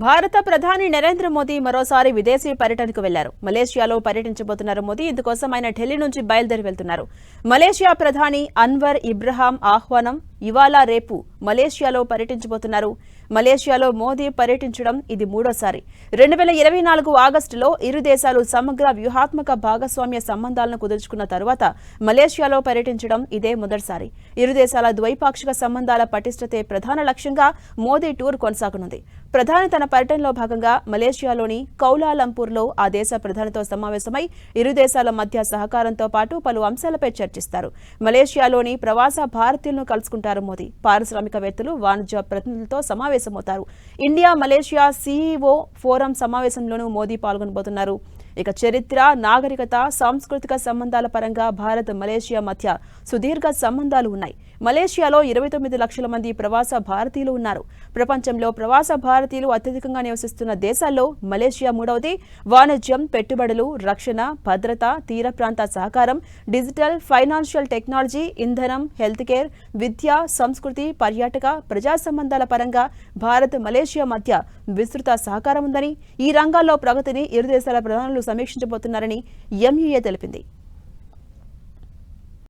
భారత ప్రధాని నరేంద్ర మోదీ మరోసారి విదేశీ పర్యటనకు వెళ్లారు. మలేషియాలో పర్యటించబోతున్నారు మోదీ. ఇందుకోసం ఆయన ఢిల్లీ నుంచి బయలుదేరి వెళ్తున్నారు. మలేషియా ప్రధాని అన్వర్ ఇబ్రహాం ఆహ్వానం ఇవాళ రేపు మలేషియాలో పర్యటించబోతున్నారు. మలేషియాలో మోదీ పర్యటించడం ఇది మూడోసారి. 2024 ఆగస్టులో ఇరు దేశాలు సమగ్ర వ్యూహాత్మక భాగస్వామ్య సంబంధాలను కుదుర్చుకున్న తరువాత మలేషియాలో పర్యటించడం ఇదే మొదటిసారి. ఇరు దేశాల ద్వైపాక్షిక సంబంధాల పటిష్టతే ప్రధాన లక్ష్యంగా మోదీ టూర్ కొనసాగనుంది. ప్రధాని తన పర్యటనలో భాగంగా మలేషియాలోని కౌలాలంపూర్లో ఆ దేశ ప్రధానితో సమావేశమై ఇరు దేశాల మధ్య సహకారంతో పాటు పలు అంశాలపై చర్చిస్తారు. మలేషియాలోని ప్రవాస భారతీయులను కలుసుకుంటారు మోదీ. పారిశ్రామికవేత్తలు, వాణిజ్య ప్రతినిధులతో సమావేశమవుతారు. ఇండియా మలేషియా సీఈఓ ఫోరం సమావేశంలోనూ మోదీ పాల్గొనబోతున్నారు. ఇక చరిత్ర, నాగరికత, సాంస్కృతిక సంబంధాల పరంగా భారత్ మలేషియా మధ్య సుదీర్ఘ సంబంధాలు ఉన్నాయి. మలేషియాలో 29 లక్షల మంది ప్రవాస భారతీయులు ఉన్నారు. ప్రపంచంలో ప్రవాస భారతీయులు అత్యధికంగా నివసిస్తున్న దేశాల్లో మలేషియా మూడవది. వాణిజ్యం, పెట్టుబడులు, రక్షణ, భద్రత, తీర ప్రాంత సహకారం, డిజిటల్, ఫైనాన్షియల్ టెక్నాలజీ, ఇంధనం, హెల్త్ కేర్, విద్య, సంస్కృతి, పర్యాటక, ప్రజా సంబంధాల పరంగా భారత్ మలేషియా మధ్య విస్తృత సహకారం ఉందని, ఈ రంగాల్లో ప్రగతిని ఇరు దేశాల ప్రధానులు సమీక్షించబోతున్నారని ఎంఈఏ తెలిపింది.